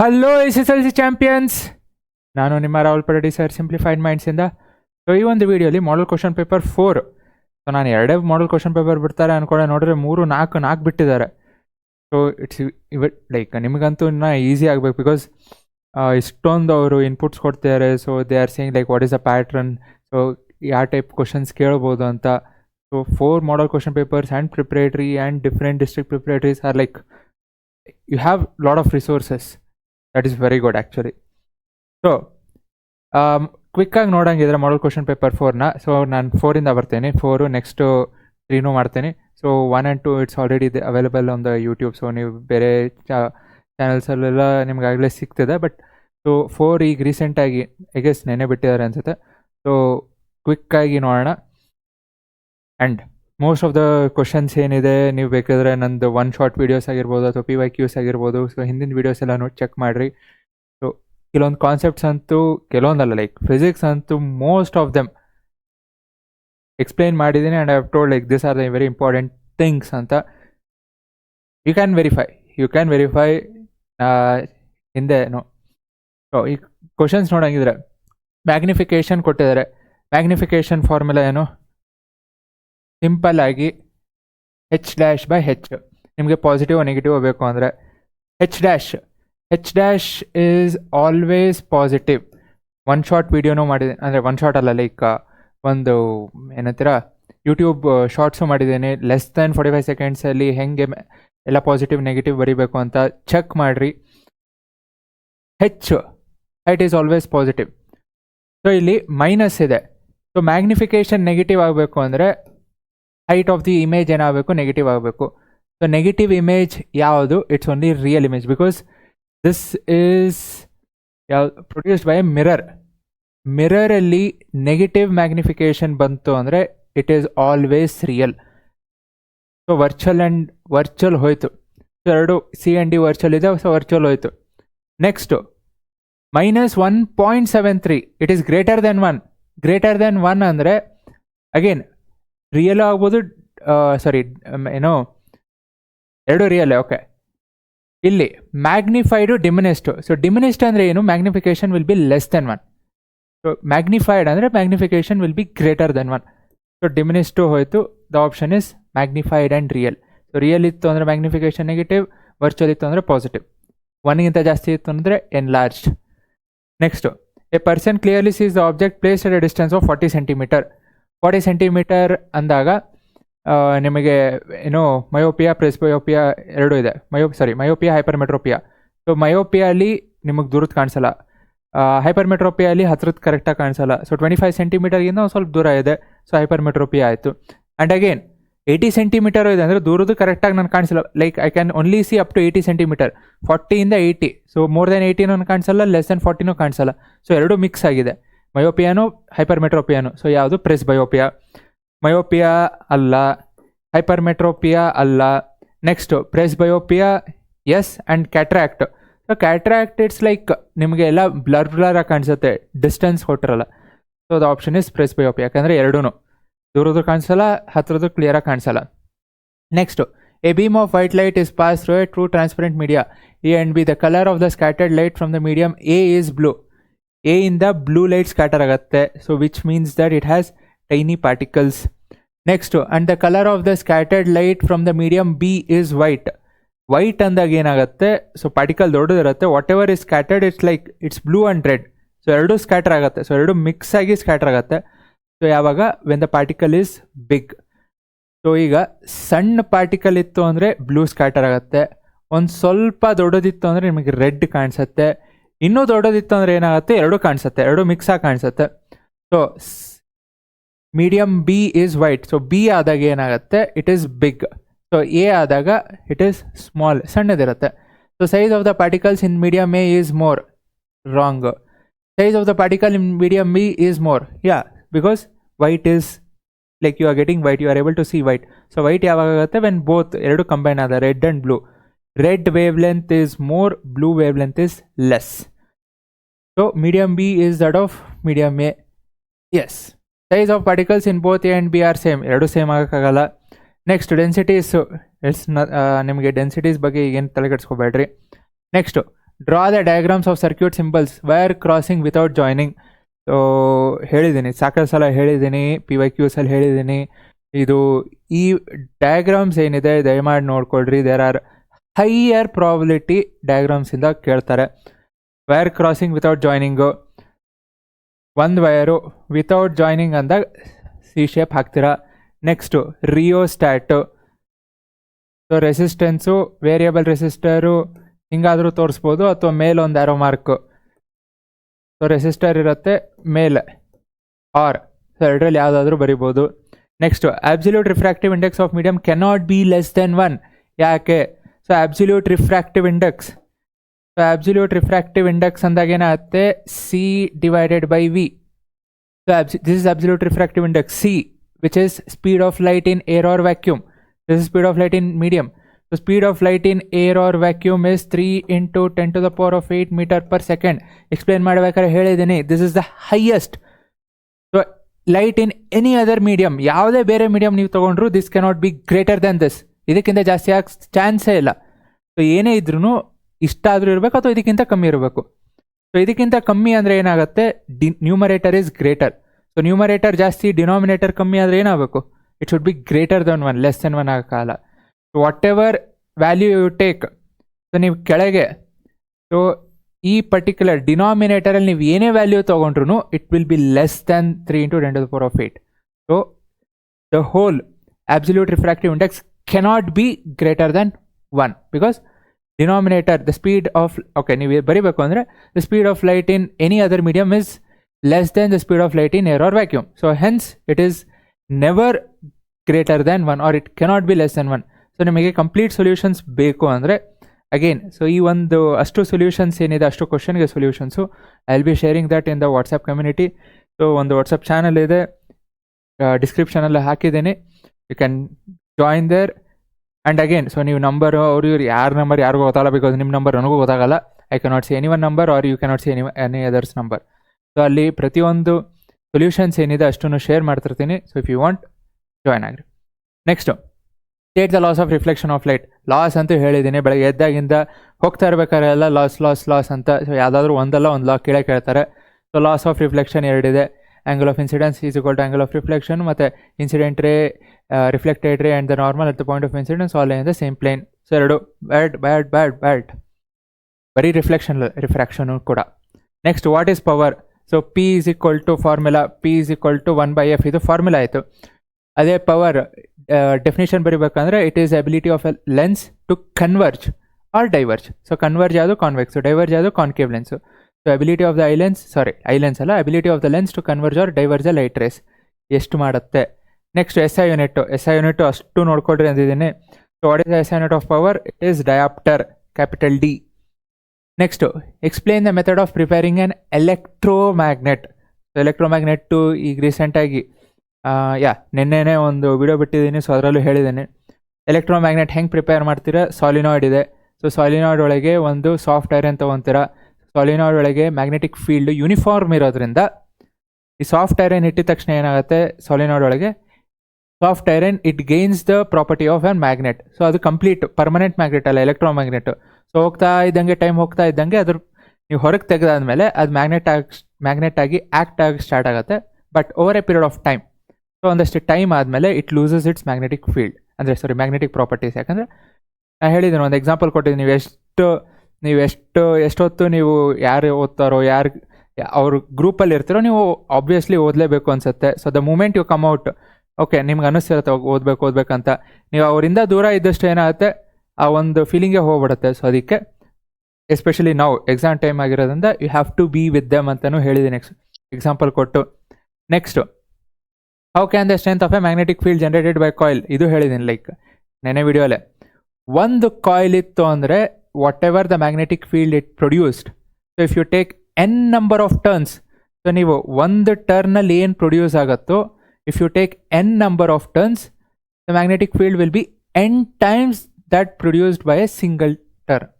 Hello SSLC champions, ನಾನು ನಿಮ್ಮ Rahul ಪರಡಿ sir, simplified ಮೈಂಡ್ಸಿಂದ. So ಈ ಒಂದು ವಿಡಿಯೋಲಿ ಮಾಡಲ್ ಕ್ವಶನ್ ಪೇಪರ್ 4. ಸೊ ನಾನು ಎರಡೇ ಮಾಡಲ್ ಕ್ವಶನ್ ಪೇಪರ್ ಬಿಡ್ತಾರೆ ಅಂದ್ಕೊಂಡೆ, ನೋಡಿದ್ರೆ 3-4 ಬಿಟ್ಟಿದ್ದಾರೆ. ಸೊ ಇಟ್ಸ್ ಲೈಕ್ ನಿಮಗಂತೂ ಇನ್ನೂ ಈಸಿ ಆಗಬೇಕು, ಬಿಕಾಸ್ ಇಷ್ಟೊಂದು ಅವರು ಇನ್ಪುಟ್ಸ್ ಕೊಡ್ತಿದ್ದಾರೆ. So they are saying like what is a pattern, so ಯಾವ ಟೈಪ್ ಕ್ವಶನ್ಸ್ ಕೇಳ್ಬೋದು ಅಂತ. So 4 model question papers and preparatory and different district preparatories are like you have lot of resources. That is very good actually. So ಕ್ವಿಕ್ಕಾಗಿ ನೋಡೋಂಗಿದ್ರೆ model question paper 4ನ, so ನಾನು 4ಇಂದ ಬರ್ತೀನಿ. 4 next 3 ಮಾಡ್ತೀನಿ. So 1 and 2 it's already available on the YouTube. So ನೀವು ಬೇರೆ ಚಾನಲ್ಸಲ್ಲೆಲ್ಲ ನಿಮ್ಗಾಗಲೇ ಸಿಗ್ತಿದೆ. But so 4 ಈಗ ರೀಸೆಂಟಾಗಿ ಐ ಗೆಸ್ ನೆನೆ ಬಿಟ್ಟಿದ್ದಾರೆ ಅನಿಸುತ್ತೆ. ಸೊ ಕ್ವಿಕ್ಕಾಗಿ ನೋಡೋಣ. And most of the questions ಏನಿದೆ, ನೀವು ಬೇಕಾದರೆ ನಂದು 1 ಶಾರ್ಟ್ ವೀಡಿಯೋಸ್ ಆಗಿರ್ಬೋದು ಅಥವಾ PYQs ಆಗಿರ್ಬೋದು, ಸೊ ಹಿಂದಿನ ವೀಡಿಯೋಸ್ ಎಲ್ಲ ನೋಡಿ ಚೆಕ್ ಮಾಡಿರಿ. ಸೊ ಕೆಲವೊಂದು ಕಾನ್ಸೆಪ್ಟ್ಸ್ ಅಂತೂ, ಕೆಲವೊಂದಲ್ಲ, ಲೈಕ್ ಫಿಸಿಕ್ಸ್ ಅಂತೂ ಮೋಸ್ಟ್ ಆಫ್ ದೆಮ್ ಎಕ್ಸ್ಪ್ಲೈನ್ ಮಾಡಿದ್ದೀನಿ. And I have told like this are the very important things ಅಂತ. ಯು ಕ್ಯಾನ್ ವೆರಿಫೈ ಹಿಂದೆನೋ. ಸೊ ಈ ಕ್ವಶನ್ಸ್ ನೋಡೋಂಗಿದ್ರೆ ಮ್ಯಾಗ್ನಿಫಿಕೇಷನ್ ಕೊಟ್ಟಿದ್ದಾರೆ. ಮ್ಯಾಗ್ನಿಫಿಕೇಷನ್ ಫಾರ್ಮುಲಾ ಏನು? ಸಿಂಪಲ್ ಆಗಿ H'/H. ನಿಮಗೆ ಪಾಸಿಟಿವ್ ನೆಗೆಟಿವ್ ಬೇಕು ಅಂದರೆ H' is always positive. 1 short ವೀಡಿಯೋನೂ ಮಾಡಿದ್ದೀನಿ, ಅಂದರೆ 1 ಶಾರ್ಟ್ ಅಲ್ಲ, ಲೈಕ್ ಒಂದು ಏನಂತೀರ ಯೂಟ್ಯೂಬ್ ಶಾರ್ಟ್ಸು ಮಾಡಿದ್ದೀನಿ. ಲೆಸ್ ದೆನ್ 45 ಸೆಕೆಂಡ್ಸಲ್ಲಿ ಹೆಂಗೆ ಎಲ್ಲ ಪಾಸಿಟಿವ್ ನೆಗೆಟಿವ್ ಬರೀಬೇಕು ಅಂತ ಚೆಕ್ ಮಾಡಿರಿ. H is always positive. So ಇಲ್ಲಿ ಮೈನಸ್ ಇದೆ. ಸೊ ಮ್ಯಾಗ್ನಿಫಿಕೇಷನ್ ನೆಗೆಟಿವ್ ಆಗಬೇಕು ಅಂದರೆ ಹೈಟ್ ಆಫ್ ದಿ ಇಮೇಜ್ ಏನಾಗಬೇಕು? ನೆಗೆಟಿವ್ ಆಗಬೇಕು. ಸೊ ನೆಗೆಟಿವ್ ಇಮೇಜ್ ಯಾವುದು? It's only real image, because this is produced by a mirror. ಮಿರರಲ್ಲಿ ನೆಗೆಟಿವ್ ಮ್ಯಾಗ್ನಿಫಿಕೇಷನ್ ಬಂತು ಅಂದರೆ it is always real. So virtual ಹೋಯಿತು. ಸೊ 2 C&D ವರ್ಚುವಲ್ ಇದೆ, ಸೊ ವರ್ಚುವಲ್ ಹೋಯಿತು. Next -1.73, it is greater than 1. Greater than 1 ಅಂದರೆ again real ಆಗ್ಬೋದು, ಏನೋ 2 real. Okay, ಇಲ್ಲಿ ಮ್ಯಾಗ್ನಿಫೈಡು ಡಿಮಿನಿಸ್ಟು. ಸೊ ಡಿಮಿನಿಸ್ಟ್ ಅಂದರೆ ಏನು? Magnification will be less than 1. So magnified ಅಂದರೆ magnification will be greater than 1. So diminished ಹೋಯಿತು. The option is magnified and real. So real ಇತ್ತು ಅಂದರೆ ಮ್ಯಾಗ್ನಿಫಿಕೇಷನ್ ನೆಗೆಟಿವ್, ವರ್ಚುವಲ್ ಇತ್ತು ಅಂದರೆ ಪಾಸಿಟಿವ್. 1ಗಿಂತ ಜಾಸ್ತಿ ಇತ್ತು ಅಂದರೆ enlarged. Next, a person clearly sees the object placed at a distance of 40 centimetre. 40 centimetre ಅಂದಾಗ ನಿಮಗೆ ಏನೋ ಮಯೋಪಿಯಾ, ಪ್ರೆಸ್ಬಯೋಪಿಯಾ ಎರಡೂ ಇದೆ. Myopia, hypermetropia. ಸೊ ಮಯೋಪಿಯಲ್ಲಿ ನಿಮಗೆ ದೂರದ್ದು ಕಾಣಿಸಲ್ಲ, ಹೈಪರ್ಮೆಟ್ರೋಪಿಯಲ್ಲಿ ಹತ್ರದ ಕರೆಕ್ಟಾಗಿ ಕಾಣಿಸಲ್ಲ. ಸೊ 25 ಸೆಂಟಿಮೀಟರ್ಗಿಂತ ಒಂದು ಸ್ವಲ್ಪ ದೂರ ಇದೆ, ಸೊ ಹೈಪರ್ಮೆಟ್ರೋಪಿಯಾ ಆಯಿತು. ಆ್ಯಂಡ್ ಅಗೇನ್ 80 ಸೆಂಟಿಮೀಟರ್ ಇದೆ ಅಂದರೆ ದೂರದ್ದು ಕರೆಕ್ಟಾಗಿ ನಾನು ಕಾಣಿಸಲ್ಲ. Like I can only see up to 80 centimetre. 40ಇಂದ 80, ಸೊ ಮೋರ್ ದೆನ್ 80 ನನಗೆ ಕಾಣಿಸಲ್ಲ, ಲೆಸ್ ದೆನ್ 40 ಕಾಣಿಸಲ್ಲ. ಸೊ ಎರಡೂ ಮಿಕ್ಸ್ ಆಗಿದೆ, ಮಯೋಪಿಯಾನು ಹೈಪರ್ಮೆಟ್ರೋಪಿಯಾನು. ಸೊ ಯಾವುದು? ಪ್ರೆಸ್ಬಯೋಪಿಯಾ. ಮಯೋಪಿಯಾ ಅಲ್ಲ, ಹೈಪರ್ಮೆಟ್ರೋಪಿಯಾ ಅಲ್ಲ. Next presbyopia yes, and cataract. So cataract it's like ನಿಮಗೆ ಎಲ್ಲ ಬ್ಲರ್ ಕಾಣಿಸುತ್ತೆ, ಡಿಸ್ಟೆನ್ಸ್ ಕೊಟ್ಟಿರಲ್ಲ. So the option is presbyopia, ಯಾಕಂದರೆ ಎರಡೂ ದೂರದ್ದು ಕಾಣಿಸಲ್ಲ, ಹತ್ರದ್ದು ಕ್ಲಿಯರಾಗಿ ಕಾಣಿಸಲ್ಲ. Next, a beam of white light is pass through a true transparent media A and B. The colour of the scattered light from the medium A is blue. A ಇಂದ blue light scatter ಆಗುತ್ತೆ, so which means that it has tiny particles. Next, and the colour of the scattered light from the medium B is white. White ಅಂದಾಗ ಏನಾಗುತ್ತೆ? So particle ದೊಡ್ಡದಿರುತ್ತೆ. Whatever is scattered it's blue and red. So ಎರಡೂ scatter ಆಗುತ್ತೆ, so ಎರಡು mix ಆಗಿ scatter ಆಗುತ್ತೆ. So ಯಾವಾಗ? When the particle is big. So ಈಗ ಸಣ್ಣ ಪಾರ್ಟಿಕಲ್ ಇತ್ತು ಅಂದರೆ ಬ್ಲೂ ಸ್ಕ್ಯಾಟರ್ ಆಗುತ್ತೆ. ಒಂದು ಸ್ವಲ್ಪ ದೊಡ್ಡದಿತ್ತು ಅಂದರೆ ನಿಮಗೆ ರೆಡ್ ಕಾಣಿಸುತ್ತೆ. ಇನ್ನೂ ದೊಡ್ಡದಿತ್ತು ಅಂದರೆ ಏನಾಗುತ್ತೆ? ಎರಡೂ ಕಾಣಿಸುತ್ತೆ, ಎರಡೂ ಮಿಕ್ಸ್ ಆಗಿ ಕಾಣಿಸುತ್ತೆ. So medium B is white. So B ಆದಾಗ ಏನಾಗುತ್ತೆ? It is big. So A ಆದಾಗ ಇಟ್ ಈಸ್ ಸ್ಮಾಲ್, ಸಣ್ಣದಿರುತ್ತೆ. So size of the particles in medium A is more. Wrong. Size of the particle in medium B is more. Yeah, because white is like you are getting white, you are able to see white. So white ಯಾವಾಗ ಆಗುತ್ತೆ? When both ಎರಡು combine ಆದ, red and blue. red wavelength is more, blue wavelength is less. So medium B is that of medium A. Yes. Size of particles in both A and B are same. ಎರಡು same ಆಗೋಕ್ಕಾಗಲ್ಲ. Next densities, ನಿಮಗೆ densities ಬಗ್ಗೆ ಏನು ತಲೆ ಕೆಡಿಸ್ಕೋಬೇಡ್ರಿ. Next draw the diagrams of circuit symbols wire crossing without joining. So ಹೇಳಿದ್ದೀನಿ, ಸಾಕಷ್ಟು ಸಲ ಹೇಳಿದ್ದೀನಿ, PYQs ಅಲ್ಲಿ ಹೇಳಿದ್ದೀನಿ. ಇದು ಈ ಡಯಾಗ್ರಾಮ್ಸ್ ಏನಿದೆ ದಯಮಾಡಿ ನೋಡ್ಕೊಳ್ರಿ. ದೇರ್ ಆರ್ ಹೈಯರ್ ಪ್ರಾಬಿಲಿಟಿ ಡಯಾಗ್ರಾಮ್ಸಿಂದ ಕೇಳ್ತಾರೆ. ವೈರ್ ಕ್ರಾಸಿಂಗ್ ವಿತೌಟ್ ಜಾಯ್ನಿಂಗು, ಒಂದು ವೈರು ವಿತೌಟ್ ಜಾಯ್ನಿಂಗ್ ಅಂದಾಗ ಸಿ ಶೇಪ್ ಹಾಕ್ತೀರಾ. ನೆಕ್ಸ್ಟು ರಿಯೋಸ್ಟ್ಯಾಟು, ಸೊ ರೆಸಿಸ್ಟೆನ್ಸು ವೇರಿಯಬಲ್ ರೆಸಿಸ್ಟರು ಹಿಂಗಾದರೂ ತೋರಿಸ್ಬೋದು, ಅಥವಾ ಮೇಲೆ ಒಂದು ಆರೋ ಮಾರ್ಕು. ಸೊ ರೆಸಿಸ್ಟರ್ ಇರುತ್ತೆ ಮೇಲೆ ಆರ್, ಸೊ ಎರಡರಲ್ಲಿ ಯಾವುದಾದ್ರೂ ಬರಿಬೋದು. Next absolute refractive index of medium cannot be less than 1. ಯಾಕೆ? So absolute refractive index, so absolute refractive index ಅಂದಾಗ ಏನಾಗುತ್ತೆ, C divided by V. So this is absolute refractive index. C which is speed of light in air or vacuum. This is speed of light in medium. So speed of light in air or vacuum is 3 into 10 to the power of 8 meter per second. Explain ಮಾಡಬೇಕಾದ್ರೆ ಹೇಳಿದ್ದೀನಿ, this is the highest. So light in any other medium, ಯಾವುದೇ ಬೇರೆ medium ನೀವು ತೊಗೊಂಡ್ರು, this cannot be greater than this. ಇದಕ್ಕಿಂತ ಜಾಸ್ತಿ ಆಗ ಚಾನ್ಸೇ ಇಲ್ಲ. ಸೊ ಏನೇ ಇದ್ರೂ ಇಷ್ಟಾದರೂ ಇರಬೇಕು ಅಥವಾ ಇದಕ್ಕಿಂತ ಕಮ್ಮಿ ಇರಬೇಕು. ಸೊ ಇದಕ್ಕಿಂತ ಕಮ್ಮಿ ಅಂದರೆ ಏನಾಗುತ್ತೆ, numerator is greater. So numerator ಜಾಸ್ತಿ, ಡಿನಾಮಿನೇಟರ್ ಕಮ್ಮಿ ಆದರೆ ಏನಾಗಬೇಕು, it should be greater than 1, less than 1 ಆಗಲ್ಲ. Whatever value you take, so ನೀವು ಕೆಳಗೆ, ಸೊ ಈ ಪರ್ಟಿಕ್ಯುಲರ್ ಡಿನಾಮಿನೇಟರಲ್ಲಿ ನೀವು ಏನೇ ವ್ಯಾಲ್ಯೂ ತೊಗೊಂಡ್ರು it will be less than 3 into 10 to the power of 8. So the whole absolute refractive index cannot be greater than 1 because denominator, the speed of, okay, ನೀವು ಬರಿಬೇಕು ಅಂದರೆ the speed of light in any other medium is less than the speed of light in air or vacuum. So hence it is never greater than 1 or it cannot be less than 1. So ನಿಮಗೆ complete solutions ಬೇಕು ಅಂದರೆ again, so ಈ ಒಂದು ಅಷ್ಟು solutions ಏನಿದೆ, ಅಷ್ಟು ಕ್ವಶನ್ಗೆ solutions I will be sharing that in the WhatsApp community. So ಒಂದು ವಾಟ್ಸಪ್ ಚಾನಲ್ ಇದೆ, ಡಿಸ್ಕ್ರಿಪ್ಷನಲ್ಲಿ ಹಾಕಿದ್ದೀನಿ, you can join there. And again, so ನೀವು ನಂಬರು ಇವ್ರು ಯಾರ ನಂಬರ್ ಯಾರಿಗೂ ಗೊತ್ತಾಗಲ್ಲ, ಬಿಕಾಸ್ ನಿಮ್ಮ ನಂಬರ್ ನನಗೂ ಗೊತ್ತಾಗಲ್ಲ. I cannot see any one number or you cannot see any others number. So ಅಲ್ಲಿ ಪ್ರತಿಯೊಂದು ಸೊಲ್ಯೂಷನ್ಸ್ ಏನಿದೆ ಅಷ್ಟನ್ನು ಶೇರ್ ಮಾಡ್ತಿರ್ತೀನಿ. So if you want join ಆಗಿರಿ. Next state the laws of reflection of light. Laws ಅಂತೂ ಹೇಳಿದ್ದೀನಿ, ಬೆಳಗ್ಗೆ ಎದ್ದಾಗಿಂದ ಹೋಗ್ತಾ ಇರ್ಬೇಕಾದ್ರೆ ಎಲ್ಲ ಲಾಸ್ ಅಂತ. ಸೊ ಯಾವುದಾದ್ರೂ ಒಂದಲ್ಲ ಒಂದು ಲಾ ಕೇಳೇ ಕೇಳ್ತಾರೆ. ಸೊ ಲಾಸ್ ಆಫ್ ರಿಫ್ಲೆಕ್ಷನ್ ಎರಡಿದೆ, angle of incidence is equal to angle of reflection, ಮತ್ತು incident ray, reflected ray and the normal at the point of incidence all in the same plane. So ಎರಡು ಬ್ಯಾಡ್ ಬರೀ refraction ಕೂಡ. Next, what is power? So P is equal to formula, P is equal to 1/f, ಇದು formula ಆಯಿತು. ಅದೇ power definition ಬರೀಬೇಕಂದ್ರೆ it is ability of a lens to converge or diverge. So converge ಯಾವುದು convex, diverge ಯಾವುದು concave lens. So ability of the eye lens ಅಲ್ಲ, ability of the lens to converge or diverge a light rays ಎಷ್ಟು ಮಾಡುತ್ತೆ. Next SI unit ಅಷ್ಟು ನೋಡ್ಕೊಳ್ರಿ ಅಂದಿದ್ದೀನಿ. So what is the SI unit of power? It is dioptre, capital D. Next, explain the method of preparing an electromagnet. So electromagnet ಈಗ ರೀಸೆಂಟಾಗಿ ನಿನ್ನೆನೇ ಒಂದು video ಬಿಟ್ಟಿದ್ದೀನಿ, so ಅದರಲ್ಲೂ ಹೇಳಿದ್ದೀನಿ. ಎಲೆಕ್ಟ್ರೋಮ್ಯಾಗ್ನೆಟ್ ಹೆಂಗೆ ಪ್ರಿಪೇರ್ ಮಾಡ್ತೀರಾ? ಸಾಲಿನಾಯ್ಡ್ ಇದೆ. ಸೊ ಸಾಲಿನಾಯ್ಡ್ ಒಳಗೆ ಒಂದು ಸಾಫ್ಟ್ ಐರನ್ ತೊಗೊತೀರಾ. ಸಾಲಿನಾಯ್ಡ್ ಒಳಗೆ ಮ್ಯಾಗ್ನೆಟಿಕ್ ಫೀಲ್ಡ್ ಯೂನಿಫಾರ್ಮ್ ಇರೋದ್ರಿಂದ ಈ ಸಾಫ್ಟ್ ಐರನ್ ಇಟ್ಟಿದ ತಕ್ಷಣ ಏನಾಗುತ್ತೆ, ಸಾಲಿನಾಯ್ಡ್ ಒಳಗೆ soft iron it gains the property of on magnet. So ಅದು ಕಂಪ್ಲೀಟ್ ಪರ್ಮನೆಂಟ್ ಮ್ಯಾಗ್ನೆಟ್ ಅಲ್ಲ, ಎಲೆಕ್ಟ್ರೋಮ್ಯಾಗ್ನೆಟ್. ಸೊ ಹೋಗ್ತಾ ಇದ್ದಂಗೆ, ಟೈಮ್ ಹೋಗ್ತಾ ಇದ್ದಂಗೆ ಅದ್ರ ನೀವು ಹೊರಗೆ ತೆಗೆದಾದ್ಮೇಲೆ ಅದು ಮ್ಯಾಗ್ನೆಟ್ ಆಗಿ ಆ್ಯಕ್ಟ್ ಆಗಿ ಸ್ಟಾರ್ಟ್ ಆಗುತ್ತೆ. But over A period of time, so ಒಂದಷ್ಟು ಟೈಮ್ ಆದಮೇಲೆ it loses it's magnetic field, ಅಂದರೆ ಮ್ಯಾಗ್ನೆಟಿಕ್ ಪ್ರಾಪರ್ಟೀಸ್. ಯಾಕಂದರೆ ನಾನು ಹೇಳಿದ್ದೀನಿ, ಒಂದು ಎಕ್ಸಾಂಪಲ್ ಕೊಟ್ಟಿದ್ದೀನಿ. ನೀವು ಎಷ್ಟೊತ್ತು ನೀವು ಯಾರು ಓದ್ತಾರೋ, ಅವ್ರ ಗ್ರೂಪಲ್ಲಿ ಇರ್ತೀರೋ, ನೀವು ಆಬ್ವಿಯಸ್ಲಿ ಓದಲೇಬೇಕು ಅನಿಸುತ್ತೆ. So the moment you come out, okay, ನಿಮ್ಗೆ ಅನ್ನಿಸ್ತಿರುತ್ತೆ ಓದಬೇಕಂತ, ನೀವು ಅವರಿಂದ ದೂರ ಇದ್ದಷ್ಟು ಏನಾಗುತ್ತೆ, ಆ ಒಂದು ಫೀಲಿಂಗೇ ಹೋಗ್ಬಿಡುತ್ತೆ. ಸೊ ಅದಕ್ಕೆ ಎಸ್ಪೆಷಲಿ ನಾವು ಎಕ್ಸಾಮ್ ಟೈಮ್ ಆಗಿರೋದ್ರಿಂದ you have to be with them ಅಂತಲೂ ಹೇಳಿದ್ದೀನಿ ಎಕ್ಸಾಂಪಲ್ ಕೊಟ್ಟು. Next, how can the strength of a magnetic field generated by coil, ಇದು ಹೇಳಿದ್ದೀನಿ ನೆನೆ ವಿಡಿಯೋಲೆ. ಒಂದು ಕಾಯಿಲ್ ಇತ್ತು ಅಂದರೆ whatever the magnetic field it produced, so if you take n number of turns, so ನೀವು ಒಂದು ಟರ್ನಲ್ಲಿ ಏನು ಪ್ರೊಡ್ಯೂಸ್ ಆಗುತ್ತೋ, if you take n number of turns, the magnetic field will be n times that produced by A single turn.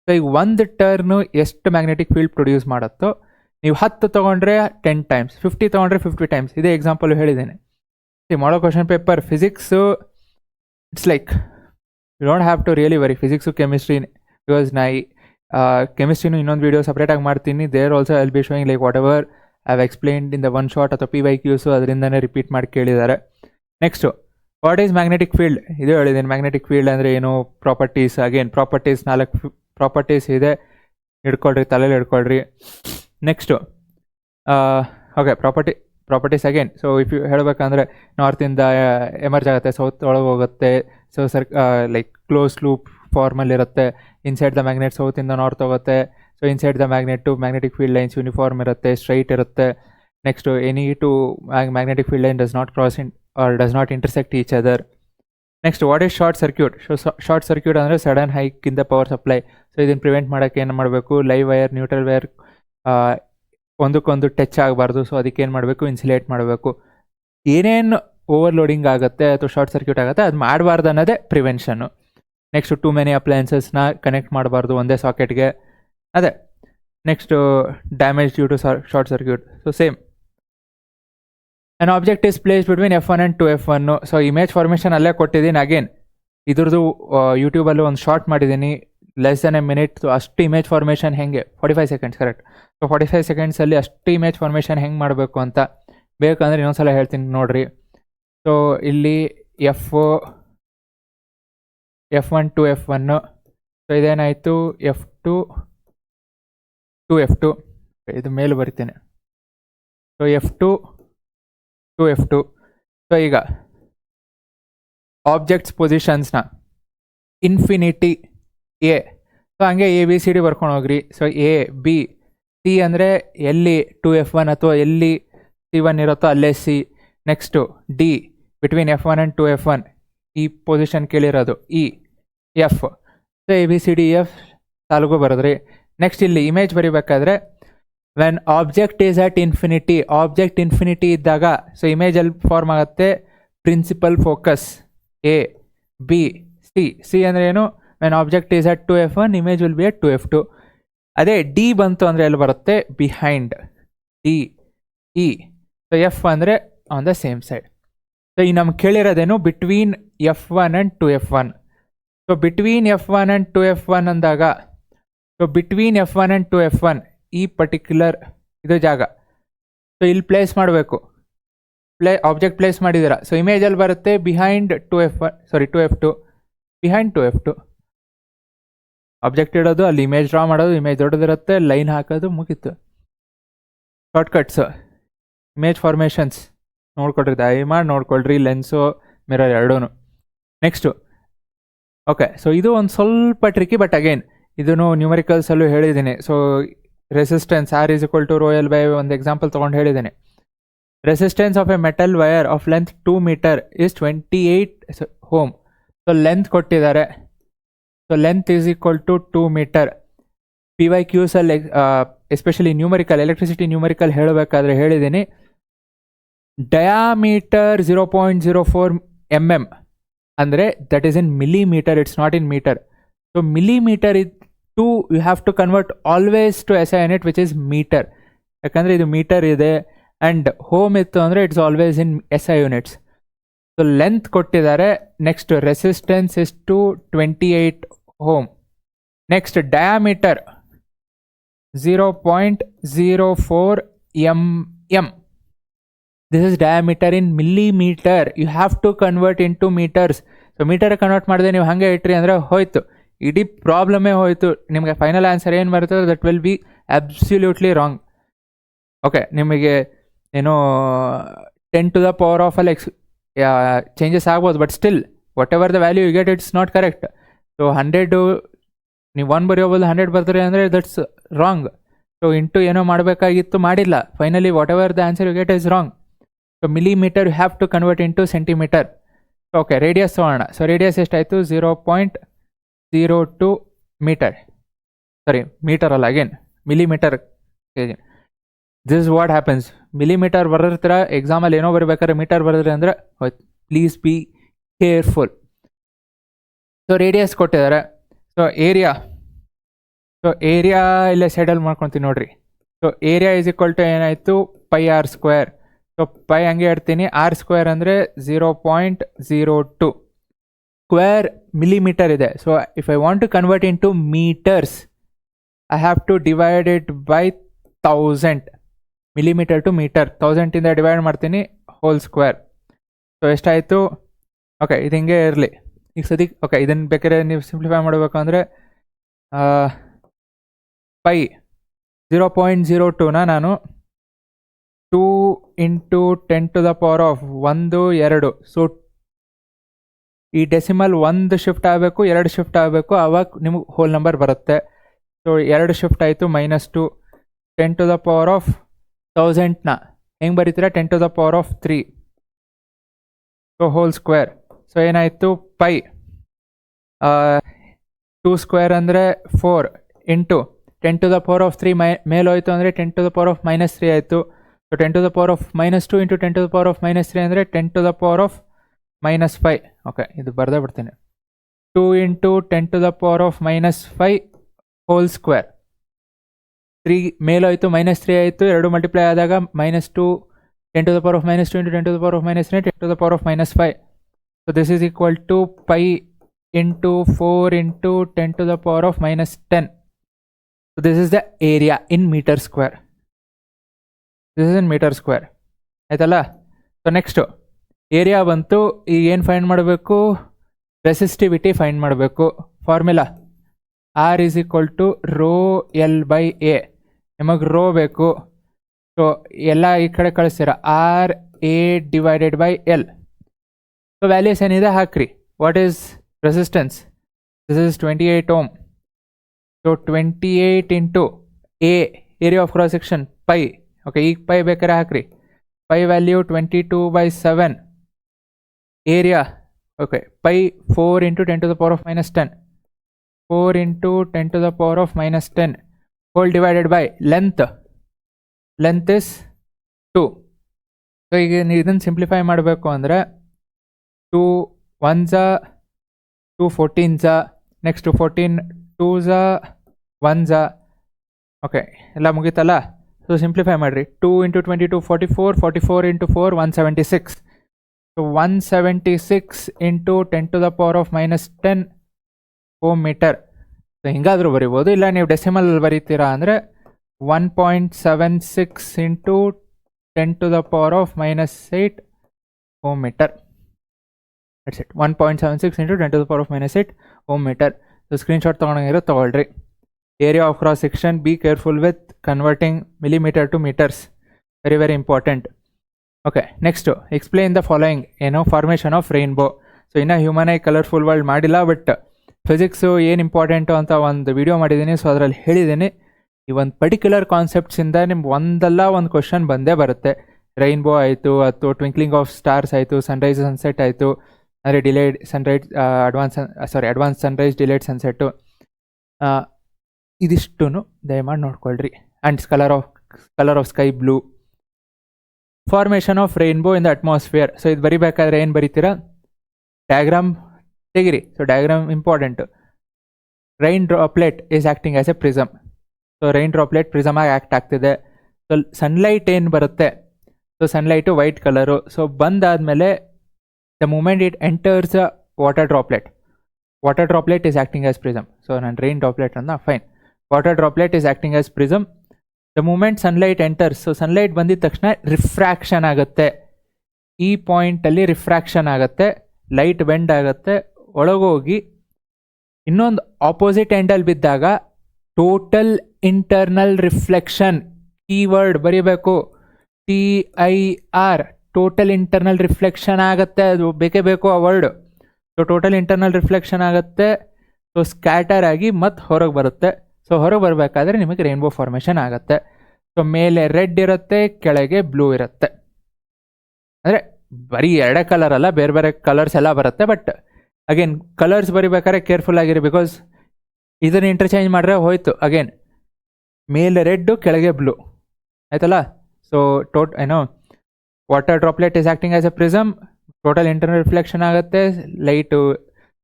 So ಈಗ ಒಂದು turn ಎಷ್ಟು magnetic field produce ಮಾಡುತ್ತೋ, ನೀವು 10 ತೊಗೊಂಡ್ರೆ 10 ಟೈಮ್ಸ್, 50 ತೊಗೊಂಡ್ರೆ 50 ಟೈಮ್ಸ್. ಇದೇ ಎಕ್ಸಾಂಪಲ್ ಹೇಳಿದ್ದೇನೆ. ಮಾಡೋ question paper physics, it's like you don't have to really worry. Physics, chemistry, because ಕೆಮಿಸ್ಟ್ರಿನೂ ಇನ್ನೊಂದು ವೀಡಿಯೋ ಸಪ್ರೇಟಾಗಿ ಮಾಡ್ತೀನಿ. There also I will be showing like whatever I have explained in the one shot ಅಥವಾ PYQs ಅದರಿಂದನೇ repeat ಮಾಡಿ ಕೇಳಿದ್ದಾರೆ. Next what is magnetic field, ಇದು ಹೇಳಿದ್ದೀನಿ. ಮ್ಯಾಗ್ನೆಟಿಕ್ ಫೀಲ್ಡ್ ಅಂದರೆ ಏನು, ಪ್ರಾಪರ್ಟೀಸ್. ಅಗೇನ್ ಪ್ರಾಪರ್ಟೀಸ್ 4 ಪ್ರಾಪರ್ಟೀಸ್ ಇದೆ, ಹಿಡ್ಕೊಳ್ರಿ, ತಲೆಯಲ್ಲಿ ಹಿಡ್ಕೊಳ್ರಿ. Next okay, properties again. So if you ಹೇಳಬೇಕಂದ್ರೆ ನಾರ್ತಿಂದ ಎಮರ್ಜ್ ಆಗುತ್ತೆ, ಸೌತ್ ಒಳಗೆ ಹೋಗುತ್ತೆ. ಸೊ ಲೈಕ್ ಕ್ಲೋಸ್ ಲೂಪ್ ಫಾರ್ಮಲ್ಲಿ ಇರುತ್ತೆ. ಇನ್ಸೈಡ್ ದ ಮ್ಯಾಗ್ನೆಟ್ ಸೌತಿಂದ ನಾರ್ತ್ ಹೋಗುತ್ತೆ. So inside the magnetic field lines uniform ಇರುತ್ತೆ, ಸ್ಟ್ರೈಟ್ ಇರುತ್ತೆ. Next any two magnetic field line does not cross in or does not intersect each other. Next what is short circuit. Short circuit ಅಂದರೆ sudden hike in the power supply. So ಇದನ್ನು prevent ಮಾಡೋಕ್ಕೆ ಏನು ಮಾಡಬೇಕು, live wire, neutral wire ಒಂದಕ್ಕೊಂದು touch ಆಗಬಾರ್ದು. So ಅದಕ್ಕೆ ಏನು ಮಾಡಬೇಕು, ಇನ್ಸುಲೇಟ್ ಮಾಡಬೇಕು. ಏನೇನು ಓವರ್ಲೋಡಿಂಗ್ ಆಗುತ್ತೆ ಅಥವಾ ಶಾರ್ಟ್ ಸರ್ಕ್ಯೂಟ್ ಆಗುತ್ತೆ ಅದು ಮಾಡಬಾರ್ದು ಅನ್ನೋದೇ ಪ್ರಿವೆನ್ಷನ್ನು. ನೆಕ್ಸ್ಟು ಟು ಮೆನಿ ಅಪ್ಲಯನ್ಸಸ್ನ ಕನೆಕ್ಟ್ ಮಾಡಬಾರ್ದು ಒಂದೇ ಸಾಕೆಟ್ಗೆ, ಅದೇ. Next damage due to short circuit. So same. An object is place between F1 and 2F1. So image formation ಅಲ್ಲೇ ಕೊಟ್ಟಿದ್ದೀನಿ. ಅಗೇನ್ ಇದ್ರದ್ದು ಯೂಟ್ಯೂಬಲ್ಲಿ ಒಂದು ಶಾರ್ಟ್ ಮಾಡಿದ್ದೀನಿ, ಲೆಸ್ ದೆನ್ ಎ ಮಿನಿಟ್. ಅಷ್ಟು ಇಮೇಜ್ ಫಾರ್ಮೇಷನ್ ಹೆಂಗೆ, 45 ಸೆಕೆಂಡ್ಸ್ ಕರೆಕ್ಟ್. ಸೊ 45 ಸೆಕೆಂಡ್ಸಲ್ಲಿ ಅಷ್ಟು ಇಮೇಜ್ ಫಾರ್ಮೇಷನ್ ಹೆಂಗೆ ಮಾಡಬೇಕು ಅಂತ ಬೇಕಂದ್ರೆ ಇನ್ನೊಂದ್ಸಲ ಹೇಳ್ತೀನಿ ನೋಡಿರಿ. ಸೊ ಇಲ್ಲಿ F1 2F1. ಸೊ ಇದೇನಾಯಿತು, F2 2F2. ಇದು ಮೇಲೂ ಬರಿತೇನೆ. So F2 2F2. ಸೊ ಈಗ ಆಬ್ಜೆಕ್ಟ್ಸ್ ಪೊಸಿಷನ್ಸ್ನ ಇನ್ಫಿನಿಟಿ A. ಸೊ ಹಂಗೆ ABCD ಬರ್ಕೊಂಡು ಹೋಗ್ರಿ. ಸೊ A B C ಅಂದರೆ ಎಲ್ಲಿ 2F1 ಅಥವಾ ಎಲ್ಲಿ C1 ಇರುತ್ತೋ ಅಲ್ಲೇ C. Next D between F1 and 2F1 ಈ ಪೊಸಿಷನ್ ಕೇಳಿರೋದು E F. ಸೊ ABCDF ತಾಲೂಕು ಬರೋದ್ರಿ. ನೆಕ್ಸ್ಟ್ ಇಲ್ಲಿ ಇಮೇಜ್ ಬರಿಬೇಕಾದ್ರೆ when object is at infinity, object infinity ಇದ್ದಾಗ ಸೊ ಇಮೇಜಲ್ಲಿ ಫಾರ್ಮ್ ಆಗುತ್ತೆ principal focus A B C ಅಂದರೆ ಏನು, when object is at 2F1 image will be at 2F2. ಅದೇ D ಬಂತು ಅಂದರೆ ಎಲ್ಲಿ ಬರುತ್ತೆ, behind D E. So F ಅಂದರೆ on the same side. So ಈ ನಮ್ಗೆ ಕೇಳಿರೋದೇನು, between F1 and 2F1. So between F1 and 2F1 ಅಂದಾಗ, so between F1 and 2F1 ಈ ಪರ್ಟಿಕ್ಯುಲರ್ ಇದು ಜಾಗ. ಸೊ ಇಲ್ಲಿ ಪ್ಲೇಸ್ ಮಾಡಬೇಕು, ಆಬ್ಜೆಕ್ಟ್ ಪ್ಲೇಸ್ ಮಾಡಿದ್ದೀರಾ. ಸೊ ಇಮೇಜಲ್ಲಿ ಬರುತ್ತೆ behind 2F2, behind 2F2. Object ಇಡೋದು, ಅಲ್ಲಿ ಇಮೇಜ್ ಡ್ರಾ ಮಾಡೋದು, ಇಮೇಜ್ ದೊಡ್ಡದಿರುತ್ತೆ, ಲೈನ್ ಹಾಕೋದು, ಮುಗೀತು. ಶಾರ್ಟ್ಕಟ್ಸ್, ಇಮೇಜ್ ಫಾರ್ಮೇಷನ್ಸ್ ನೋಡ್ಕೊಳ್ರಿ, ದಯಮಾಡಿ ನೋಡ್ಕೊಳ್ರಿ, ಲೆನ್ಸು ಮಿರರ್ ಎರಡೂ. Next okay. ಸೊ ಇದು ಒಂದು ಸ್ವಲ್ಪ ಟ್ರಿಕಿ, ಬಟ್ ಅಗೇನ್ ಇದನ್ನು ನ್ಯೂಮರಿಕಲ್ಸಲ್ಲೂ ಹೇಳಿದ್ದೀನಿ. ಸೊ ರೆಸಿಸ್ಟೆನ್ಸ್ R = ρL/, ಒಂದು ಎಕ್ಸಾಂಪಲ್ ತೊಗೊಂಡು ಹೇಳಿದ್ದೀನಿ. Resistance of a metal wire of length 2 metre is 28 Ohm. So length ಕೊಟ್ಟಿದ್ದಾರೆ. So length is equal to 2 metre. PYQಸಲ್ಲಿ ಎಸ್ಪೆಷಲಿ ನ್ಯೂಮರಿಕಲ್, ಎಲೆಕ್ಟ್ರಿಸಿಟಿ ನ್ಯೂಮರಿಕಲ್ ಹೇಳಬೇಕಾದ್ರೆ ಹೇಳಿದ್ದೀನಿ, ಡಯಾಮೀಟರ್ 0.04 mm ಅಂದರೆ that is in millimetre, it's not in metre. So millimetre to you have to convert always to SI unit which is metre. ಯಾಕಂದರೆ ಇದು metre ಇದೆ, and ohm ಇತ್ತು ಅಂದರೆ it's always in SI units. So length ಕೊಟ್ಟಿದ್ದಾರೆ. Next resistance is to 28 Ohm. Next diameter 0.04 mm. This is diameter in millimeter. You have to convert into meters. So metre convert ಮಾಡಿದೆ ನೀವು ಹಾಗೆ ಇಟ್ರಿ ಅಂದರೆ ಹೋಯ್ತು, ಇಡೀ ಪ್ರಾಬ್ಲಮೇ ಹೋಯ್ತು. ನಿಮಗೆ ಫೈನಲ್ ಆನ್ಸರ್ ಏನು ಬರ್ತದೆ, that will be absolutely wrong. Okay, ನಿಮಗೆ ಏನೋ 10 to the power of changes ಆಗ್ಬೋದು, but still whatever the value you get, it's not correct. So 100 ನೀವು 1 ಬರೆಯೋಬೋದು, 100 ಬರ್ತಾರೆ ಅಂದರೆ ದಟ್ಸ್ ರಾಂಗ್. ಸೊ ಇಂಟು ಏನೋ ಮಾಡಬೇಕಾಗಿತ್ತು, ಮಾಡಿಲ್ಲ. Finally whatever the answer you get is wrong. So millimetre you have to convert into centimetre. Okay, radius ತೊಗೊಳ್ಳೋಣ. So radius ಎಷ್ಟಾಯಿತು, 0.02 metre. Sorry, metre ಅಲ್ಲ, again millimetre. This is what happens. Millimetre ಬರೆದಿರ್ತೀರ, ಎಕ್ಸಾಮಲ್ಲಿ ಏನೋ ಬರಬೇಕಾದ್ರೆ metre ಬರೆದ್ರಿ ಅಂದರೆ ಹೋಯ್ತು. Please be careful. So radius ಕೊಟ್ಟಿದ್ದಾರೆ. ಸೊ ಏರಿಯಾ ಇಲ್ಲೇ ಸೈಡಲ್ಲಿ ಮಾಡ್ಕೊತೀನಿ ನೋಡ್ರಿ. So area is equal to ಏನಾಯಿತು, πr². ಸೊ ಪೈ ಹಂಗೆ ಇಡ್ತೀನಿ, R² ಅಂದರೆ 0.02 ಸ್ಕ್ವೇರ್ ಮಿಲಿಮೀಟರ್ ಇದೆ. So if I want to convert into metres, I have to divide it by 1000 millimetre to metre. 1000 ಇಂದ ಡಿವೈಡ್ ಮಾಡ್ತೀನಿ ಹೋಲ್ ಸ್ಕ್ವೇರ್. ಸೊ ಎಷ್ಟಾಯಿತು? Okay, ಇದು ಹಿಂಗೆ ಇರಲಿ ಈಗ ಸದ್ಯಕ್ಕೆ. ಓಕೆ, ಇದನ್ನು ಬೇಕಾದ್ರೆ ನೀವು ಸಿಂಪ್ಲಿಫೈ ಮಾಡಬೇಕು ಅಂದರೆ ಪೈ 0.02ನ ನಾನು 2 ಇಂಟು 10⁻1 2. ಸೊ ಈ ಡೆಸಿಮಲ್ 1 ಶಿಫ್ಟ್ ಆಗಬೇಕು, 2 ಶಿಫ್ಟ್ ಆಗಬೇಕು, ಆವಾಗ ನಿಮಗೆ ಹೋಲ್ ನಂಬರ್ ಬರುತ್ತೆ. ಸೊ 2 ಶಿಫ್ಟ್ ಆಯಿತು -2. 10⁻1000ನ ಹೆಂಗೆ ಬರೀತೀರಾ? 10⁻3. So hole square. ಸೊ ಏನಾಯಿತು? ಪೈ 2 ಸ್ಕ್ವೇರ್ ಅಂದರೆ 4 ಇಂಟು 10⁻3 ಮೇಲೋಯ್ತು ಅಂದರೆ 10⁻³ ಆಯಿತು. ಸೊ 10⁻² ಇಂಟು 10⁻³ ಅಂದರೆ 10⁻5. ಓಕೆ, ಇದು ಬರೆದೇ ಬಿಡ್ತೀನಿ. 2 ಇಂಟು 10⁻5 ಹೋಲ್ ಸ್ಕ್ವೇರ್. 3 ಮೇಲೋಯ್ತು -3 ಆಯಿತು. 2 ಮಲ್ಟಿಪ್ಲೈ ಆದಾಗ -2 10⁻² into 10⁻³ 10⁻5. So this is equal to pi into 4 into 10⁻10. So this is the area in metre square. This is in metre square ಆಯ್ತಲ್ಲ. So next area ಬಂತು. ಈಗ ಏನು find ಮಾಡಬೇಕು? Resistivity find ಮಾಡಬೇಕು. Formula R is equal to ρL/A. ನಿಮಗೆ rho ಬೇಕು. So ಎಲ್ಲ ಈ ಕಡೆ ಕಳಿಸ್ತೀರ. RA/L. ಸೊ ವ್ಯಾಲ್ಯೂಸ್ ಏನಿದೆ ಹಾಕ್ರಿ. What is resistance? This is 28 ohm. So 28 into A, area of cross section pi. Okay, ಈಗ ಪೈ ಬೇಕಾದ್ರೆ ಹಾಕ್ರಿ. Pi value 22/7. Area okay pi 4 into 10⁻10. 4 into 10⁻10 whole divided by length. Length is 2. So ಈಗ ನೀವು ಇದನ್ನು simplify ಮಾಡಬೇಕು ಅಂದರೆ 2 1s 2 14s, next 14 2s 1s. Okay, ಎಲ್ಲ ಮುಗೀತಲ್ಲ. So simplify ಮಾಡಿರಿ. 2 into 22 44. 44 into 4 176. So 176 into 10⁻10 ohm metre. So ಹಿಂಗಾದರೂ ಬರಿಬೋದು, ಇಲ್ಲ ನೀವು ಡೆಸಿಮಲ್ ಬರೀತೀರಾ ಅಂದರೆ 1.76 into 10⁻8 ohm metre. That's it. 1.76 into 10⁻8 ohm metre. So screenshot ತೊಗೊಂಡಿರೋ ತೊಗೊಳ್ರಿ. Area of cross section, be careful with converting millimetre to metres. Very very important. Okay, next explain the following. ಏನೋ formation of rainbow. So ಇನ್ನೂ human eye colourful world ಮಾಡಿಲ್ಲ, but physics ಏನು important ಅಂತ ಒಂದು video ಮಾಡಿದ್ದೀನಿ. So ಅದರಲ್ಲಿ ಹೇಳಿದ್ದೀನಿ ಈ ಒಂದು ಪರ್ಟಿಕ್ಯುಲರ್ ಕಾನ್ಸೆಪ್ಟ್ಸಿಂದ ನಿಮ್ಗೆ ಒಂದಲ್ಲ ಒಂದು ಕ್ವಶನ್ ಬಂದೇ ಬರುತ್ತೆ. ರೈನ್ಬೋ ಆಯಿತು, ಅಥವಾ ಟ್ವಿಂಕ್ಲಿಂಗ್ ಆಫ್ ಸ್ಟಾರ್ಸ್ ಆಯಿತು, ಸನ್ರೈಸ್ ಸನ್ಸೆಟ್ ಆಯಿತು, ಅಂದರೆ delayed sunrise advance sunrise delayed sunset. ಇದಿಷ್ಟು ದಯಮಾಡಿ ನೋಡ್ಕೊಳ್ರಿ. And colour of sky blue. Formation of rainbow in the atmosphere. So ಇದು ಬರಿಬೇಕಾದ್ರೆ ಏನು ಬರೀತೀರಾ? ಡಯಾಗ್ರಾಮ್ ತೆಗಿರಿ. So diagram important. Rain droplet is acting as a prism. So rain droplet prism ಆಗಿ act ಆಗ್ತಿದೆ. ಸೊ ಸನ್ಲೈಟ್ ಏನು ಬರುತ್ತೆ? So sunlight white colour. So ಬಂದಾದಮೇಲೆ the moment it enters a water droplet is acting as prism. So ನಾನು rain droplet ಅಂದ fine. Water droplet is acting as prism. The moment sunlight enters. So sunlight ಬಂದಿದ ತಕ್ಷಣ refraction ಆಗುತ್ತೆ. ಈ ಪಾಯಿಂಟಲ್ಲಿ refraction ಆಗುತ್ತೆ, light bend ಆಗುತ್ತೆ, ಒಳಗೋಗಿ ಇನ್ನೊಂದು ಆಪೋಸಿಟ್ ಎಂಡಲ್ಲಿ ಬಿದ್ದಾಗ ಟೋಟಲ್ ಇಂಟರ್ನಲ್ ರಿಫ್ಲೆಕ್ಷನ್. ಕೀವರ್ಡ್ ಬರೀಬೇಕು, TIR. ಟೋಟಲ್ ಇಂಟರ್ನಲ್ ರಿಫ್ಲೆಕ್ಷನ್ ಆಗುತ್ತೆ. ಅದು ಬೇಕೇ ಬೇಕು ಆ word. So total internal reflection ಆಗುತ್ತೆ. ಸೊ ಸ್ಕ್ಯಾಟರ್ ಆಗಿ ಮತ್ತೆ ಹೊರಗೆ ಬರುತ್ತೆ. ಸೊ ಹೊರಗೆ ಬರಬೇಕಾದ್ರೆ ನಿಮಗೆ ರೈನ್ಬೋ ಫಾರ್ಮೇಷನ್ ಆಗುತ್ತೆ. ಸೊ ಮೇಲೆ ರೆಡ್ ಇರುತ್ತೆ, ಕೆಳಗೆ ಬ್ಲೂ ಇರುತ್ತೆ. ಅಂದರೆ ಬರೀ ಎರಡೇ ಕಲರ್ ಅಲ್ಲ, ಬೇರೆ ಬೇರೆ ಕಲರ್ಸ್ ಎಲ್ಲ ಬರುತ್ತೆ. ಬಟ್ ಅಗೇನ್ ಕಲರ್ಸ್ ಬರಿಬೇಕಾದ್ರೆ ಕೇರ್ಫುಲ್ ಆಗಿರಿ, ಬಿಕಾಸ್ ಇದನ್ನು ಇಂಟರ್ಚೇಂಜ್ ಮಾಡಿದ್ರೆ ಹೋಯ್ತು. ಅಗೇನ್ ಮೇಲೆ ರೆಡ್ಡು, ಕೆಳಗೆ ಬ್ಲೂ ಆಯ್ತಲ್ಲ. So water droplet is acting as a prism. Total internal reflection ಆಗುತ್ತೆ, ಲೈಟು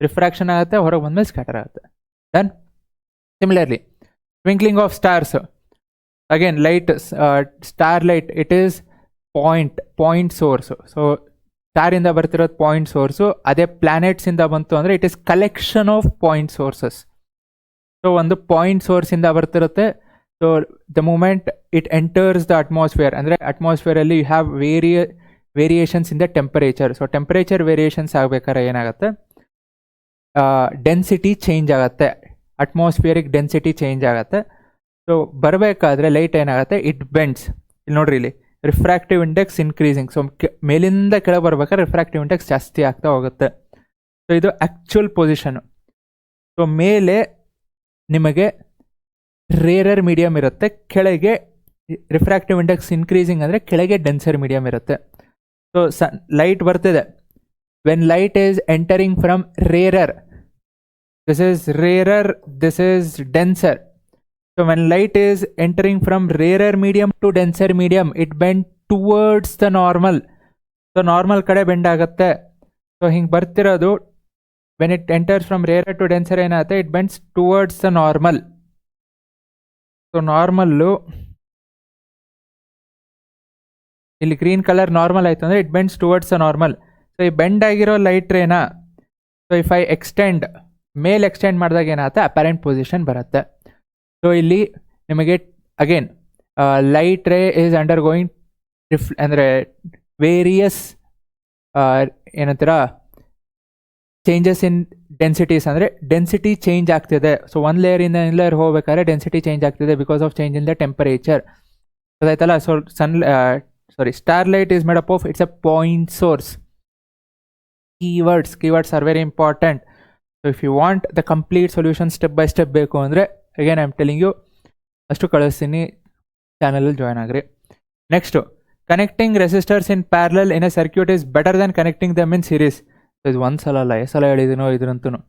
ರಿಫ್ರಾಕ್ಷನ್ ಆಗುತ್ತೆ, ಹೊರಗೆ ಬಂದಮೇಲೆ ಸ್ಕ್ಯಾಟರ್ ಆಗುತ್ತೆ. Then similarly twinkling of stars. Again light, star light, it is point source. So ಸ್ಟಾರಿಂದ ಬರ್ತಿರೋದು ಪಾಯಿಂಟ್ ಸೋರ್ಸು. ಅದೇ ಪ್ಲ್ಯಾನೆಟ್ಸಿಂದ ಬಂತು ಅಂದರೆ it is collection of point sources. So ಒಂದು ಪಾಯಿಂಟ್ ಸೋರ್ಸಿಂದ ಬರ್ತಿರುತ್ತೆ. So the moment it enters the atmosphere, ಅಂದರೆ ಅಟ್ಮಾಸ್ಫಿಯರಲ್ಲಿ you have variations in the temperature. So temperature variations ಆಗಬೇಕಾದ್ರೆ ಏನಾಗುತ್ತೆ, ಡೆನ್ಸಿಟಿ ಚೇಂಜ್ ಆಗುತ್ತೆ, ಅಟ್ಮಾಸ್ಫಿಯರಿಕ್ ಡೆನ್ಸಿಟಿ ಚೇಂಜ್ ಆಗುತ್ತೆ. ಸೊ ಬರಬೇಕಾದ್ರೆ ಲೈಟ್ ಏನಾಗುತ್ತೆ, ಇಟ್ ಬೆಂಡ್ಸ್. ಇಲ್ಲಿ ನೋಡ್ರಿ, ಇಲ್ಲಿ ರಿಫ್ರಾಕ್ಟಿವ್ ಇಂಡೆಕ್ಸ್ ಇನ್ಕ್ರೀಸಿಂಗ್. ಸೊ ಮೇಲಿಂದ ಕೆಳಗೆ ಬರ್ಬೇಕಾದ್ರೆ ರಿಫ್ರಾಕ್ಟಿವ್ ಇಂಡೆಕ್ಸ್ ಜಾಸ್ತಿ ಆಗ್ತಾ ಹೋಗುತ್ತೆ. ಸೊ ಇದು ಆ್ಯಕ್ಚುಯಲ್ ಪೊಸಿಷನು. ಸೊ ಮೇಲೆ ನಿಮಗೆ ರೇರರ್ ಮೀಡಿಯಮ್ ಇರುತ್ತೆ, ಕೆಳಗೆ ರಿಫ್ರಾಕ್ಟಿವ್ ಇಂಡೆಕ್ಸ್ ಇನ್ಕ್ರೀಸಿಂಗ್ ಅಂದರೆ ಕೆಳಗೆ ಡೆನ್ಸರ್ ಮೀಡಿಯಮ್ ಇರುತ್ತೆ. ಸೊ ಲೈಟ್ ಬರ್ತಿದೆ, when light is entering from rarer, this is rarer, this is denser. So when light is entering from rarer medium to denser medium, it bend towards the normal. So normal kade bend ಆಗುತ್ತೆ. So ಹಿಂಗೆ ಬರ್ತಿರೋದು, when it enters from rarer to denser ಏನಾಗುತ್ತೆ, it bends towards the normal. So normal ಇಲ್ಲಿ green colour normal ಆಯಿತು ಅಂದರೆ it bends towards the normal. So ಈ bend ಆಗಿರೋ light ರೇನ, so if I extend, ಮೇಲೆ ಎಕ್ಸ್ಟೆಂಡ್ ಮಾಡಿದಾಗ ಏನಾಗುತ್ತೆ, ಅಪರೆಂಟ್ ಪೊಸಿಷನ್ ಬರುತ್ತೆ. ಸೊ ಇಲ್ಲಿ ನಿಮಗೆ again light ray is undergoing ಅಂದರೆ ವೇರಿಯಸ್ ಏನಂತೀರ ಚೇಂಜಸ್ ಇನ್ ಡೆನ್ಸಿಟೀಸ್, ಅಂದರೆ ಡೆನ್ಸಿಟಿ ಚೇಂಜ್ ಆಗ್ತಿದೆ. ಸೊ ಒಂದು ಲೇಯರಿಂದ ಇನ್ನೊಂದು ಲೇಯರ್ ಹೋಗ್ಬೇಕಾದ್ರೆ ಡೆನ್ಸಿಟಿ ಚೇಂಜ್ ಆಗ್ತಿದೆ because of change in the temperature. ಅದಾಯ್ತಲ್ಲ. So starlight is made up of, it's a point source. Keywords are very important. So if you want the complete solution step by step ಬೇಕು ಅಂದರೆ again I am telling you, ಅಷ್ಟು ಕಳಿಸ್ತೀನಿ, ಚಾನಲಲ್ಲಿ join ಆಗ್ರಿ. Next, connecting resistors in parallel in a circuit is better then connecting them in series. ಇದು ಒಂದು ಸಲ ಅಲ್ಲ, ಎಷ್ಟು ಸಲ ಹೇಳಿದ್ದೀನೋ ಇದ್ರಂತೂ.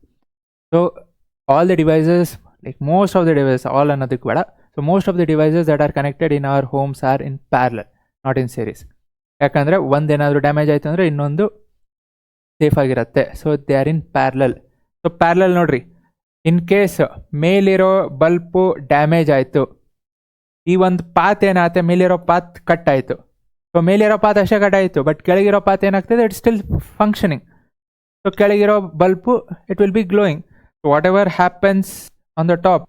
So all the devices, like most of the devices, all ಅನ್ನೋದಕ್ಕೆ ಬೇಡ, so most of the devices that are connected in our homes are in parallel, not in series. ಯಾಕಂದರೆ ಒಂದೇನಾದರೂ ಡ್ಯಾಮೇಜ್ ಆಯಿತು ಅಂದರೆ ಇನ್ನೊಂದು ಸೇಫ್ ಆಗಿರುತ್ತೆ. So they are in parallel. So parallel ನೋಡ್ರಿ, in case ಮೇಲಿರೋ ಬಲ್ಪು ಡ್ಯಾಮೇಜ್ ಆಯಿತು, ಈ ಒಂದು ಪಾತ್ ಏನಾಗುತ್ತೆ, ಮೇಲಿರೋ ಪಾತ್ ಕಟ್ ಆಯಿತು. ಸೊ ಮೇಲಿರೋ ಪಾತ್ ಅಷ್ಟೇ ಕಟ್ ಆಯಿತು, ಬಟ್ ಕೆಳಗಿರೋ ಪಾತ್ ಏನಾಗ್ತದೆ, ಇಟ್ಸ್ ಸ್ಟಿಲ್ ಫಂಕ್ಷನಿಂಗ್. ಸೊ ಕೆಳಗಿರೋ bulb it will be glowing. So whatever happens on the top,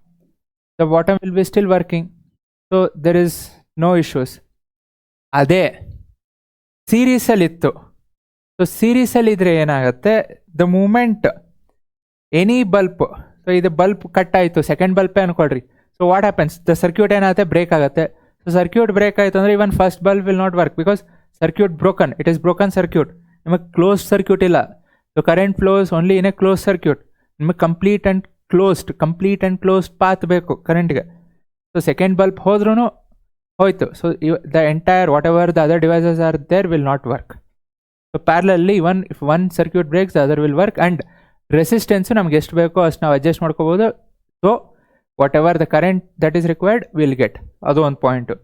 the bottom will be still working. So there is no issues. ಅದೇ ಸೀರೀಸಲ್ಲಿತ್ತು. So ಸೀರೀಸಲ್ಲಿದ್ದರೆ ಏನಾಗುತ್ತೆ, the moment any bulb, so ಇದು bulb cut ಆಯಿತು, second ಬಲ್ಪೇ ಅನ್ಕೊಳ್ರಿ. So what happens, the circuit ಏನಾಗುತ್ತೆ, break ಆಗುತ್ತೆ. ಸೊ ಸರ್ಕ್ಯೂಟ್ ಬ್ರೇಕ್ ಆಯಿತು ಅಂದರೆ even first bulb will not work because circuit broken, it is broken circuit. ನಿಮಗೆ ಕ್ಲೋಸ್ಡ್ ಸರ್ಕ್ಯೂಟ್ ಇಲ್ಲ. So current flows only in a close circuit. ನಿಮಗೆ complete and closed path ಬೇಕು ಕರೆಂಟ್ಗೆ. So second bulb ಹೋದ್ರೂ ಹೋಯ್ತು. So the entire whatever the other devices are there will not work. So ಪ್ಯಾರಲಲ್ಲಿ if one circuit breaks the other will work. And resistance ನಮ್ಗೆ ಎಷ್ಟು ಬೇಕೋ ಅಷ್ಟು ನಾವು ಅಡ್ಜಸ್ಟ್ ಮಾಡ್ಕೋಬೋದು. So whatever the current that is required will get, ಅದು ಒಂದು point.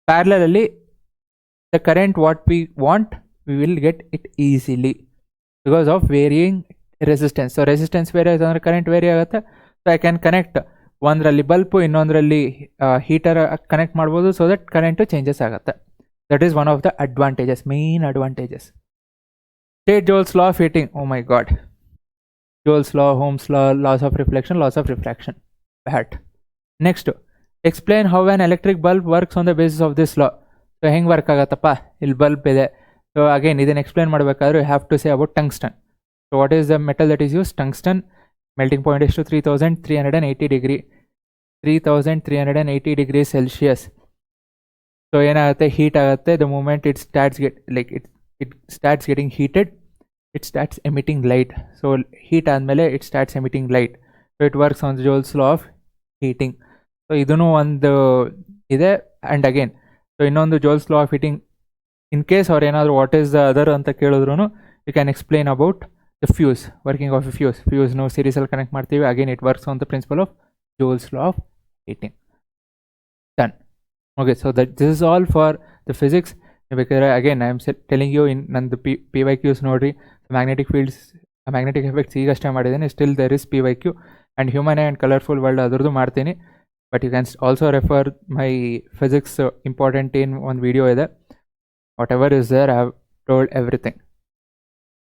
ಪ್ಯಾರಲಲ್ಲಿ the current what we want we will get it easily because of varying resistance. So resistance vary ಆಯಿತು ಅಂದರೆ ಕರೆಂಟ್ ವೇರಿ ಆಗುತ್ತೆ. So I can connect ಒಂದರಲ್ಲಿ bulb, ಇನ್ನೊಂದರಲ್ಲಿ heater connect ಮಾಡ್ಬೋದು. So that current changes ಆಗುತ್ತೆ. That is one of the advantages, main advantages. State Joule's law of heating, oh my God. Joule's law, Ohm's law, laws of refraction, bad. Next, explain how an electric bulb works on the basis of this law. So ಹೆಂಗೆ work ಆಗತ್ತಪ್ಪ, ಇಲ್ಲಿ bulb ಇದೆ. So again ಇದನ್ನು explain ಮಾಡಬೇಕಾದ್ರೆ you have to say about tungsten. So what is the metal that is use? Tungsten. Melting point ಎಷ್ಟು? 3380 degree, 3380 degree Celsius. So ಏನಾಗುತ್ತೆ, heat ಆಗುತ್ತೆ. The moment it starts getting heated, it starts emitting light. So heat ಆದಮೇಲೆ it starts emitting light. So it works on Joule's law of heating. So ಇದೂ ಒಂದು ಇದೆ. And again so ಇನ್ನೊಂದು Joule's law of heating, in case ಅವ್ರು ಏನಾದರೂ what is the other ಅಂತ ಕೇಳಿದ್ರು you can explain about the fuse, working of a ಫ್ಯೂಸ್ನು ಸೀರೀಸಲ್ಲಿ ಕನೆಕ್ಟ್ ಮಾಡ್ತೀವಿ. Again it works on the principle of Joule's law of heating. Done. Okay, so this is all for the physics. ಬೇಕಾದ್ರೆ again I am telling you in ನಂದು P Y Qs ನೋಡಿರಿ. Magnetic fields, magnetic effects ಈಗಷ್ಟೇ ಮಾಡಿದ್ದೀನಿ. Still there is P Y Q and human and colourful world ಅದರದ್ದು ಮಾಡ್ತೀನಿ. But you can also refer my physics important in ಒಂದು video ಇದೆ. Whatever is there I have told everything.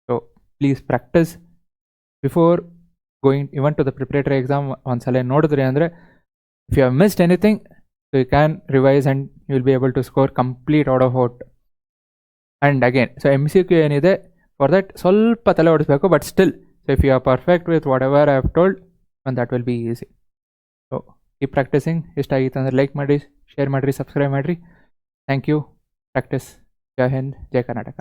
So please practise before going even to the preparatory exam ಒಂದ್ಸಲ ನೋಡಿದ್ರಿ ಅಂದರೆ if you how missed anything so you can revise and you will be able to score complete out of out. And again so MCQ ಏನಿದೆ for that ಸ್ವಲ್ಪ ತಲೆ ಓಡಿಸ್ಬೇಕು, but still so if you are perfect with whatever I have told and that will be easy. So keep practising. ಇಷ್ಟ ಆಗಿತ್ತು ಅಂದರೆ like ಮಾಡಿ, share ಮಾಡಿರಿ, subscribe ಮಾಡಿರಿ. Thank you. ಪ್ರಾಕ್ಟೀಸ್. ಜೈ ಹಿಂದ್, ಜೈ ಕರ್ನಾಟಕ.